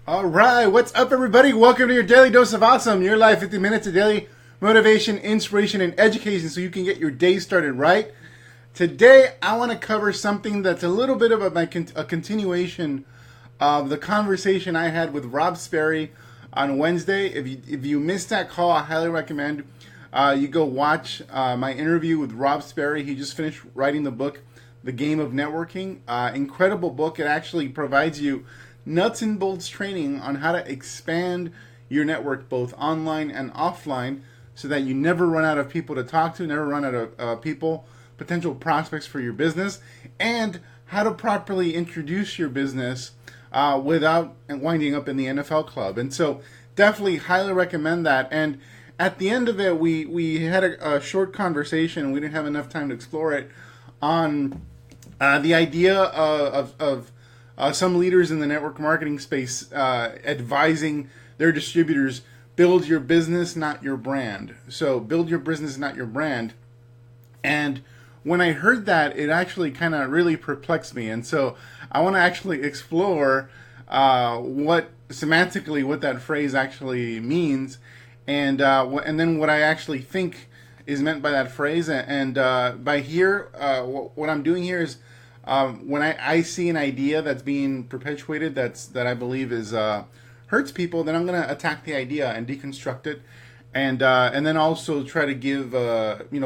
All right, what's up, everybody? Welcome to your daily dose of awesome. Your life, 50 minutes of daily motivation, inspiration, and education, so you can get your day started right. Today, I want to cover something that's a little bit of a continuation of the conversation I had with Rob Sperry on Wednesday. If you missed that call, I highly recommend you go watch my interview with Rob Sperry. He just finished writing the book, The Game of Networking. Incredible book. It actually provides you nuts and bolts training on how to expand your network both online and offline so that you never run out of people to talk to, never run out of potential prospects for your business, and how to properly introduce your business without winding up in the NFL club. And so definitely highly recommend that. And at the end of it, we had a short conversation. We didn't have enough time to explore it on the idea of some leaders in the network marketing space advising their distributors, build your business, not your brand. So build your business, not your brand. And when I heard that, it actually kind of really perplexed me. And so I want to actually explore what that phrase actually means, and then what I actually think is meant by that phrase. And by here, what I'm doing here is when I see an idea that's being perpetuated that I believe is hurts people, then I'm going to attack the idea and deconstruct it, and then also try to give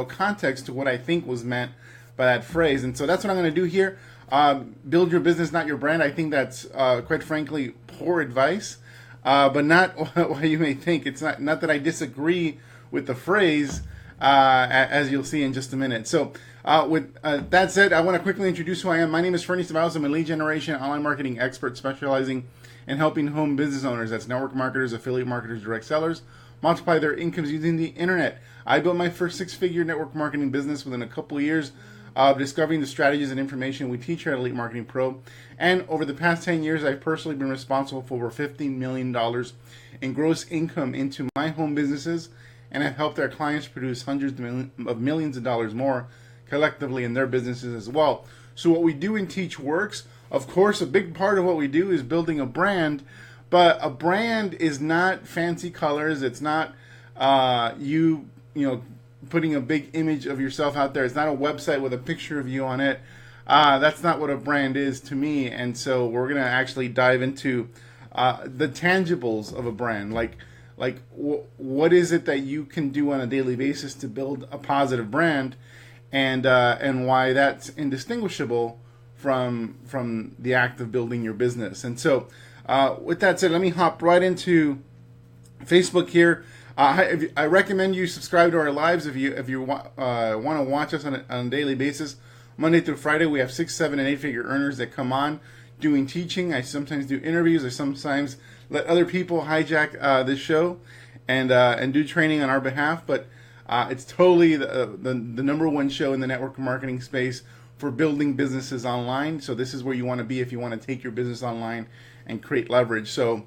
context to what I think was meant by that phrase. And so that's what I'm going to do here. Build your business, not your brand. I think that's quite frankly poor advice, but not what you may think. It's not that I disagree with the phrase, as you'll see in just a minute. So with that said, I want to quickly introduce who I am. My name is Fernie Ceballos. I'm a lead generation online marketing expert specializing in helping home business owners, that's network marketers, affiliate marketers, direct sellers, multiply their incomes using the internet. I built my first six-figure network marketing business within a couple of years of discovering the strategies and information we teach here at Elite Marketing Pro. And over the past 10 years, I've personally been responsible for over $15 million in gross income into my home businesses, and have helped our clients produce hundreds of millions of dollars more collectively in their businesses as well. So what we do and teach works. Of course, a big part of what we do is building a brand, but a brand is not fancy colors. It's not you putting a big image of yourself out there. It's not a website with a picture of you on it. That's not what a brand is to me. And so we're going to actually dive into the tangibles of a brand, like what is it that you can do on a daily basis to build a positive brand, and why that's indistinguishable from the act of building your business. And so with that said, let me hop right into Facebook here. I recommend you subscribe to our lives if you want to watch us on a daily basis. Monday through Friday, we have 6, 7, and 8-figure earners that come on doing teaching. I sometimes do interviews. I sometimes let other people hijack this show and do training on our behalf. But it's totally the number one show in the network marketing space for building businesses online. So this is where you want to be if you want to take your business online and create leverage. So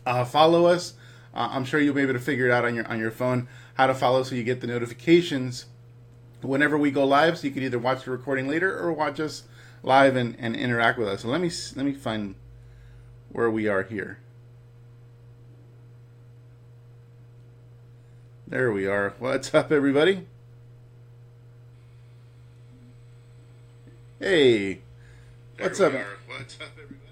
follow us. I'm sure you'll be able to figure it out on your phone how to follow, so you get the notifications whenever we go live. So you can either watch the recording later or watch us live and interact with us. So let me find where we are here. There we are. What's up, everybody? Hey, what's up?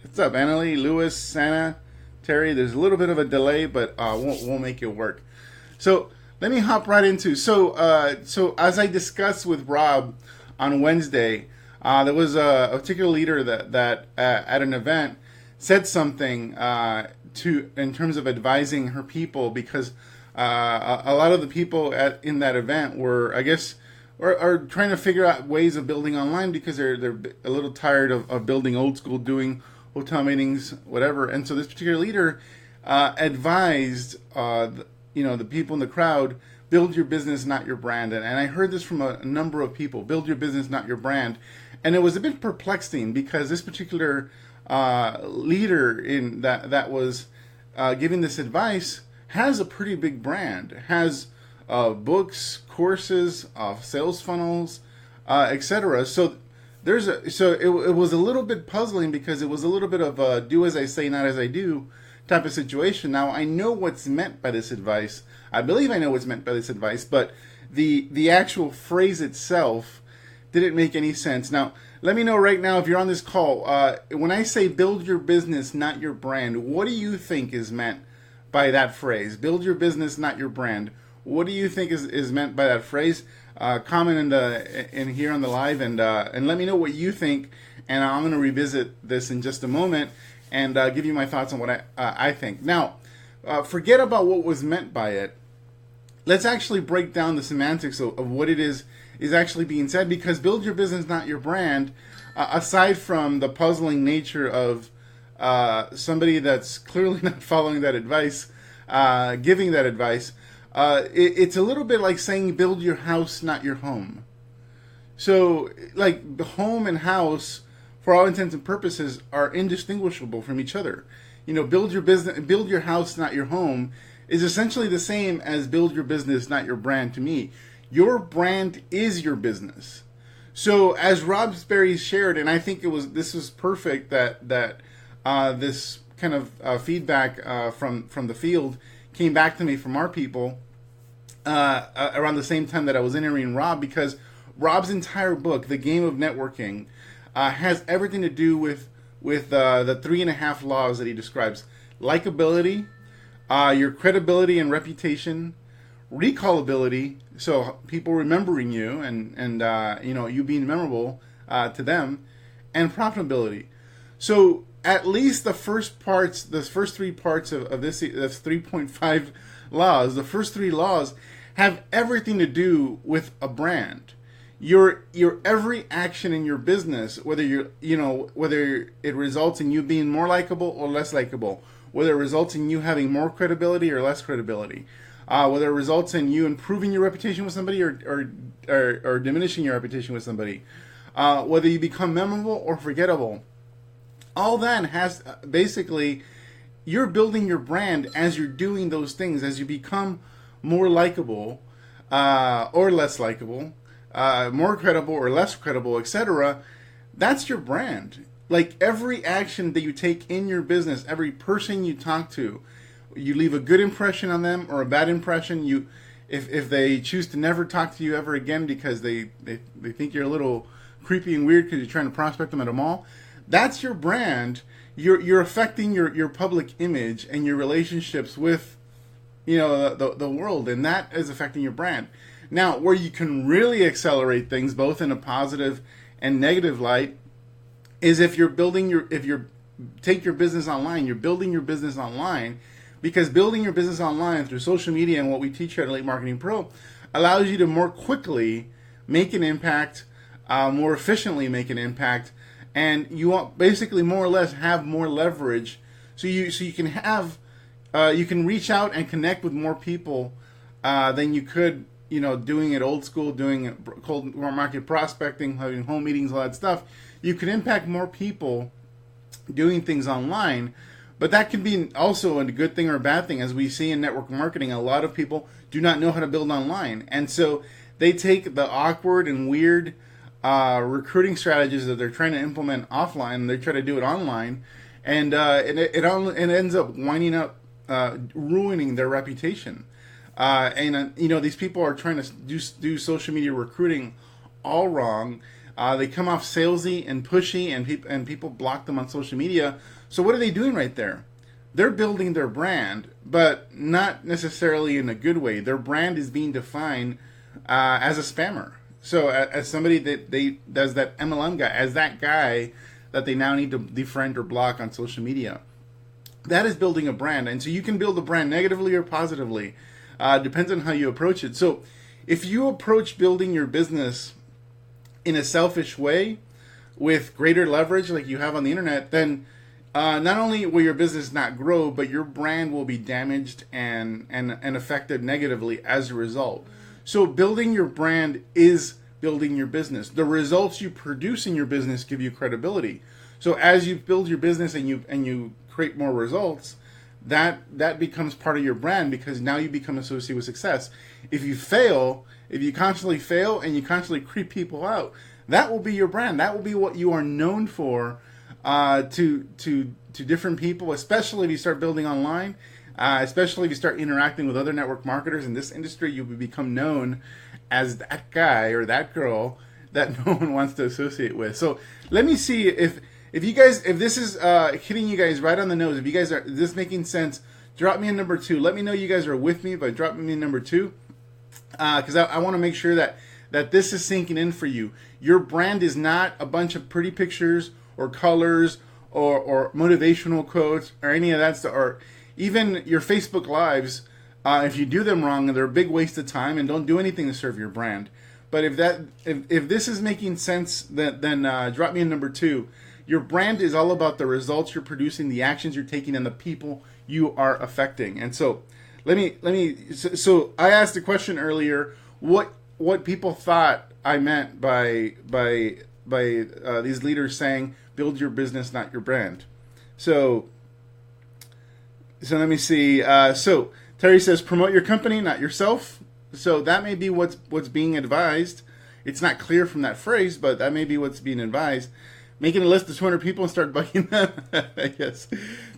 What's up, Annalie, Lewis, Santa, Terry? There's a little bit of a delay, but we'll make it work. So let me hop right into. So as I discussed with Rob on Wednesday, there was a particular leader that at an event said something in terms of advising her people, because a lot of the people in that event were, I guess, are trying to figure out ways of building online, because they're a little tired of building old school, doing hotel meetings, whatever. And so this particular leader advised the people in the crowd, build your business, not your brand. And I heard this from a number of people: build your business, not your brand. And it was a bit perplexing, because this particular leader in that was giving this advice has a pretty big brand, has books, courses, sales funnels, etc. So it was a little bit puzzling, because it was a little bit of do as I say, not as I do type of situation. Now, I know what's meant by this advice. I believe I know what's meant by this advice, but the actual phrase itself didn't make any sense. Now, let me know right now if you're on this call. When I say build your business, not your brand, what do you think is meant by that phrase? Build your business, not your brand. What do you think is meant by that phrase? Comment in here on the live and let me know what you think. And I'm going to revisit this in just a moment and give you my thoughts on what I think. Now, forget about what was meant by it. Let's actually break down the semantics of what it is actually being said, because build your business, not your brand, aside from the puzzling nature of somebody that's clearly not following that advice, giving that advice, it's a little bit like saying build your house, not your home. So, like, the home and house, for all intents and purposes, are indistinguishable from each other. You know, build your house, not your home, is essentially the same as build your business, not your brand to me. Your brand is your business. So as Rob Sperry shared, and I think this was perfect that this kind of feedback from the field came back to me from our people around the same time that I was interviewing Rob, because Rob's entire book, The Game of Networking, has everything to do with the 3.5 laws that he describes: likability, your credibility and reputation, recallability, so people remembering you and you being memorable to them, and profitability. So at least the first three parts of this 3.5 laws, the first 3 laws have everything to do with a brand. Your every action in your business, whether it results in you being more likable or less likable, whether it results in you having more credibility or less credibility, whether it results in you improving your reputation with somebody or diminishing your reputation with somebody, whether you become memorable or forgettable, all that has basically, you're building your brand as you're doing those things, as you become more likable or less likable, more credible or less credible, etc. That's your brand. Like, every action that you take in your business, every person you talk to, you leave a good impression on them or a bad impression. If they choose to never talk to you ever again because they think you're a little creepy and weird because you're trying to prospect them at a mall, that's your brand. You're affecting your public image and your relationships with the world, and that is affecting your brand. Now, where you can really accelerate things, both in a positive and negative light, is if you're take your business online. You're building your business online, because building your business online through social media and what we teach here at Elite Marketing Pro allows you to more quickly make an impact, more efficiently make an impact, and you want basically more or less have more leverage, so you can have you can reach out and connect with more people than you could doing it old school, doing cold market prospecting, having home meetings, all that stuff. You can impact more people doing things online, but that can be also a good thing or a bad thing. As we see in network marketing, a lot of people do not know how to build online, and so they take the awkward and weird recruiting strategies that they're trying to implement offline, and they try to do it online, and it ends up winding up ruining their reputation. These people are trying to do social media recruiting all wrong. They come off salesy and pushy, and people block them on social media. So what are they doing right there? They're building their brand, but not necessarily in a good way. Their brand is being defined as a spammer. So as somebody that does that MLM guy, as that guy that they now need to defriend or block on social media. That is building a brand. And so you can build a brand negatively or positively. Depends on how you approach it. So if you approach building your business in a selfish way with greater leverage like you have on the internet, then not only will your business not grow, but your brand will be damaged and affected negatively as a result. So building your brand is building your business. The results you produce in your business give you credibility. So as you build your business and you create more results, that becomes part of your brand, because now you become associated with success. If you constantly fail and you constantly creep people out, that will be your brand. That will be what you are known for to different people, especially if you start building online. Especially if you start interacting with other network marketers in this industry, you will become known as that guy or that girl that no one wants to associate with. So let me see if this is hitting you guys right on the nose. If you guys are, is this making sense? Drop me a number 2. Let me know you guys are with me by dropping me a number 2, because I want to make sure that this is sinking in for you. Your brand is not a bunch of pretty pictures or colors or motivational quotes or any of that stuff, or even your Facebook Lives. If you do them wrong, they're a big waste of time and don't do anything to serve your brand. But if this is making sense, then drop me a number 2. Your brand is all about the results you're producing, the actions you're taking, and the people you are affecting. And so, So I asked a question earlier: what people thought I meant by these leaders saying, "Build your business, not your brand." So let me see. So Terry says, promote your company, not yourself. So that may be what's being advised. It's not clear from that phrase, but that may be what's being advised. Making a list of 200 people and start bugging them. Yes.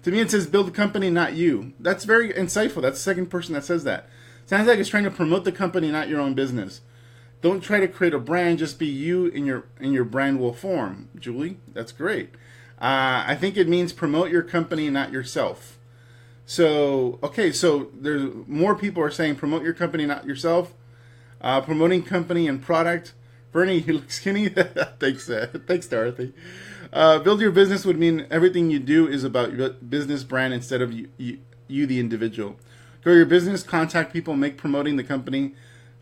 To me, it says, build a company, not you. That's very insightful. That's the second person that says that. Sounds like it's trying to promote the company, not your own business. Don't try to create a brand. Just be you, and your brand will form. Julie, that's great. I think it means promote your company, not yourself. So, okay, so there's more people are saying promote your company, not yourself. Promoting company and product. Bernie, you look skinny. Thanks, Dorothy. Build your business would mean everything you do is about your business brand instead of you the individual. Grow your business, contact people, make promoting the company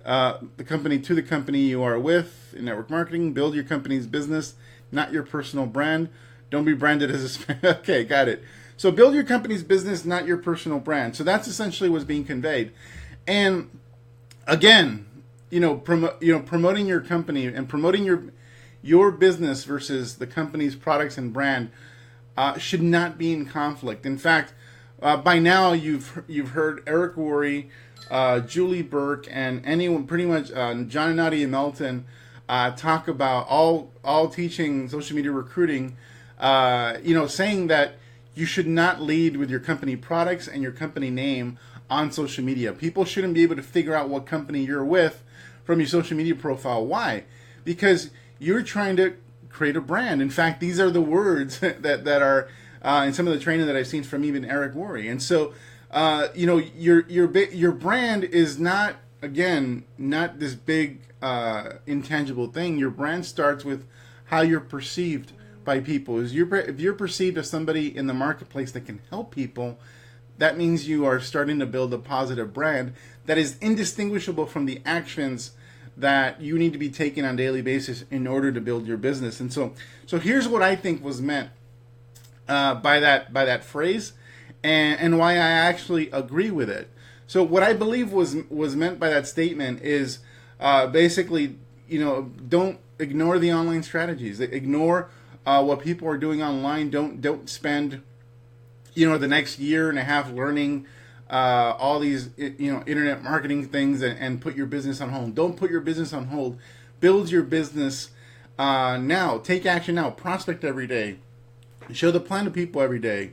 to the company you are with in network marketing. Build your company's business, not your personal brand. Don't be branded as a... Okay, got it. So build your company's business, not your personal brand. So that's essentially what's being conveyed. And again, promoting your company and promoting your business versus the company's products and brand should not be in conflict. In fact, by now you've heard Eric Worre, Julie Burke, and anyone pretty much John and Nadia Melton talk about all teaching social media recruiting. Saying that you should not lead with your company products and your company name on social media. People shouldn't be able to figure out what company you're with from your social media profile. Why? Because you're trying to create a brand. In fact, these are the words that are in some of the training that I've seen from even Eric Worre. And so, your brand is not this big intangible thing. Your brand starts with how you're perceived by people. If you're perceived as somebody in the marketplace that can help people, that means you are starting to build a positive brand that is indistinguishable from the actions that you need to be taking on a daily basis in order to build your business. And so here's what I think was meant by that phrase, and why I actually agree with it. So what I believe was meant by that statement is basically, don't ignore the online strategies. Ignore what people are doing online. Don't spend the next year and a half learning all these internet marketing things and put your business on hold. Don't put your business on hold. Build your business now. Take action now. Prospect every day. Show the plan to people every day.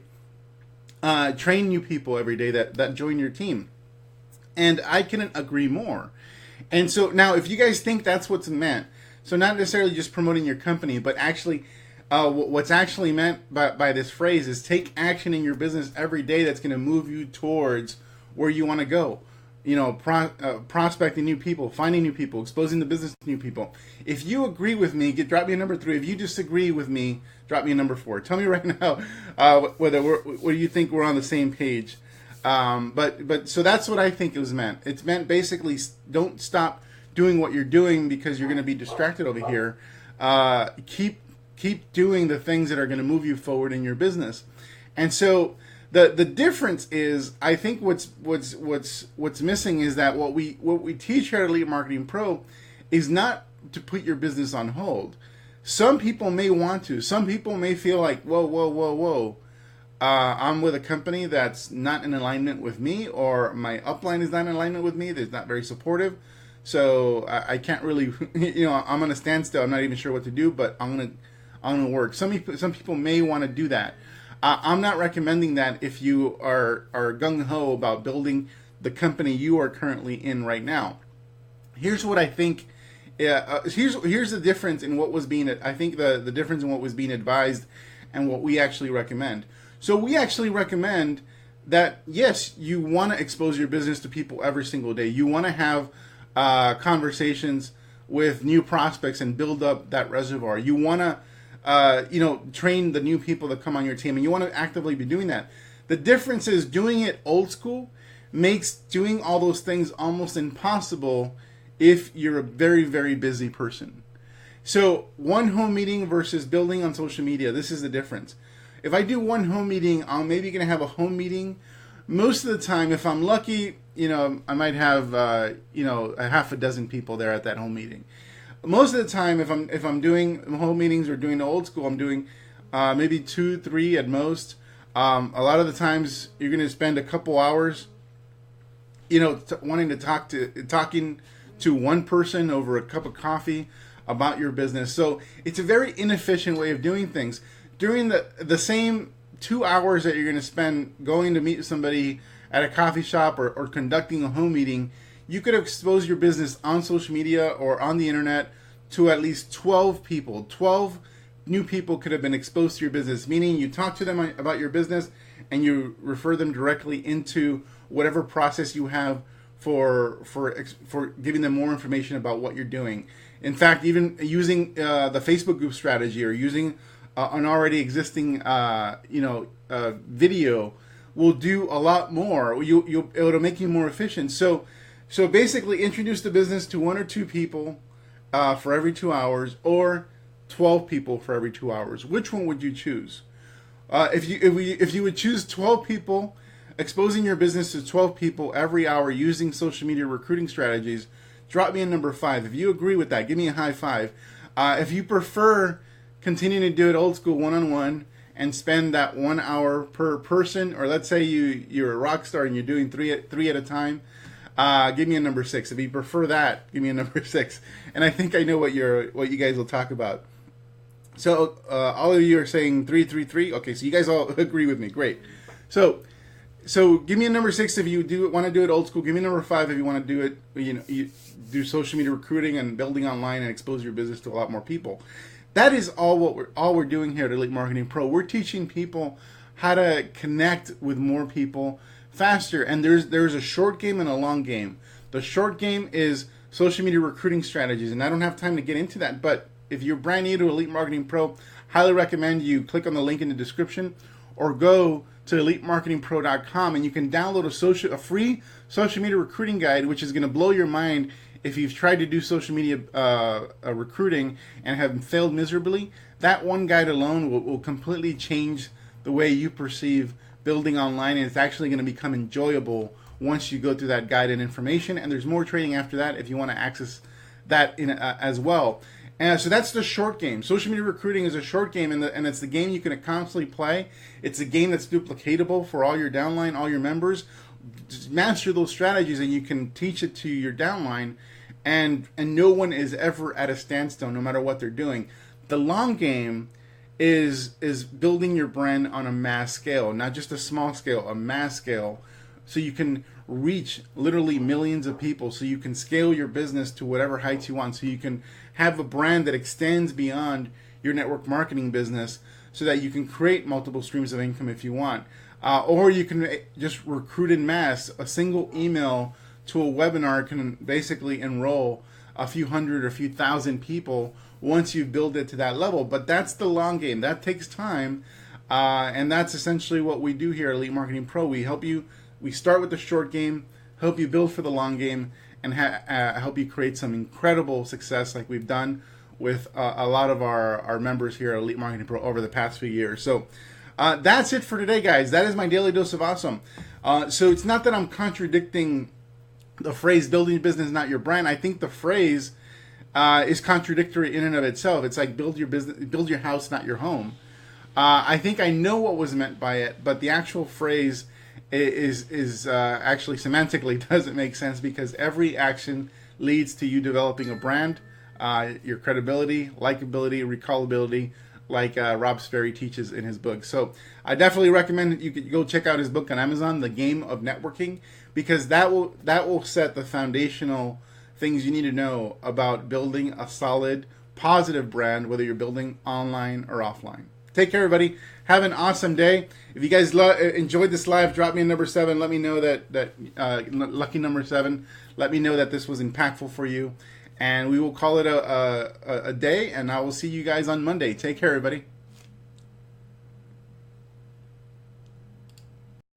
Train new people every day that join your team. And I couldn't agree more. And so now, if you guys think that's what's meant, so not necessarily just promoting your company, but actually what's actually meant by this phrase is take action in your business every day that's going to move you towards where you want to go. Prospecting new people, finding new people, exposing the business to new people. If you agree with me, drop me a number 3. If you disagree with me, drop me a number 4. Tell me right now whether you think we're on the same page. But so that's what I think it was meant. It's meant basically, don't stop doing what you're doing because you're going to be distracted over here. Keep doing the things that are going to move you forward in your business. And so the difference is, I think what's missing is that what we teach here at Elite Marketing Pro is not to put your business on hold. Some people may want to. Some people may feel like, whoa. I'm with a company that's not in alignment with me, or my upline is not in alignment with me. They're not very supportive. So I can't really, I'm going to stand still. I'm not even sure what to do, but I'm on the work. Some people may want to do that. I'm not recommending that if you are gung ho about building the company you are currently in right now. Here's what I think. Here's the difference in what was being. I think the difference in what was being advised and what we actually recommend. So we actually recommend that yes, you want to expose your business to people every single day. You want to have conversations with new prospects and build up that reservoir. You want to train the new people that come on your team, and you want to actively be doing that. The difference is doing it old school makes doing all those things almost impossible if you're a very, very busy person. So one home meeting versus building on social media, this is the difference. If I do one home meeting, I'm maybe going to have a home meeting. Most of the time, if I'm lucky, I might have, a half a dozen people there at that home meeting. Most of the time, if I'm doing home meetings or doing the old school, I'm doing maybe 2, 3 at most. A lot of the times, you're going to spend a couple hours, talking to one person over a cup of coffee about your business. So it's a very inefficient way of doing things. During the same 2 hours that you're going to spend going to meet somebody at a coffee shop or conducting a home meeting, you could expose your business on social media or on the internet to at least 12 people. 12 new people could have been exposed to your business, meaning you talk to them about your business and you refer them directly into whatever process you have for giving them more information about what you're doing. In fact, even using the Facebook group strategy or using an already existing video will do a lot more. It'll make you more efficient. So basically, introduce the business to 1 or 2 people for every 2 hours, or 12 people for every 2 hours. Which one would you choose? If you would choose 12 people, exposing your business to 12 people every hour using social media recruiting strategies, drop me a number 5. If you agree with that, give me a high 5. If you prefer continuing to do it old school, one-on-one, and spend that 1 hour per person, or let's say you're a rock star and you're doing three at a time, give me a number 6. If you prefer that, give me a number 6. And I think I know what you guys will talk about. So all of you are saying 3, 3, 3. Okay, so you guys all agree with me. Great. So give me a number 6 if you want to do it old school. Give me a number 5 if you want to do it. You do social media recruiting and building online and expose your business to a lot more people. That is all we're doing here at Elite Marketing Pro. We're teaching people how to connect with more people faster. And there's a short game and a long game. The short game is social media recruiting strategies, and I don't have time to get into that. But if you're brand new to Elite Marketing Pro, highly recommend you click on the link in the description or go to elitemarketingpro.com, and you can download a free social media recruiting guide, which is going to blow your mind. If you've tried to do social media recruiting and have failed miserably, that one guide alone will completely change the way you perceive building online, and it's actually going to become enjoyable once you go through that guide and information. And there's more training after that if you want to access that as well. And so that's the short game. Social media recruiting is a short game, and it's the game you can constantly play. It's a game that's duplicatable for all your downline, all your members. Just master those strategies, and you can teach it to your downline, and no one is ever at a standstill, no matter what they're doing. The long game is building your brand on a mass scale, not just a small scale, a mass scale, so you can reach literally millions of people, so you can scale your business to whatever heights you want, so you can have a brand that extends beyond your network marketing business, so that you can create multiple streams of income if you want. Or you can just recruit in mass. A single email to a webinar can basically enroll a few hundred or a few thousand people once you build it to that level. But that's the long game. That takes time. And that's essentially what we do here at Elite Marketing Pro. We help you. We start with the short game, help you build for the long game, and help you create some incredible success like we've done with a lot of our members here at Elite Marketing Pro over the past few years. So that's it for today, guys. That is my daily dose of awesome. So it's not that I'm contradicting the phrase "building your business, not your brand." I think the phrase is contradictory in and of itself. It's like build your house, not your home. I think I know what was meant by it, but the actual phrase is actually semantically doesn't make sense, because every action leads to you developing a brand, your credibility, likability, recallability, like Rob Sperry teaches in his book. So I definitely recommend that you could go check out his book on Amazon, The Game of Networking, because that will set the foundational things you need to know about building a solid, positive brand, whether you're building online or offline. Take care, everybody. Have an awesome day. If you guys enjoyed this live, drop me a number 7. Let me know that lucky number 7. Let me know that this was impactful for you. And we will call it a day, and I will see you guys on Monday. Take care, everybody.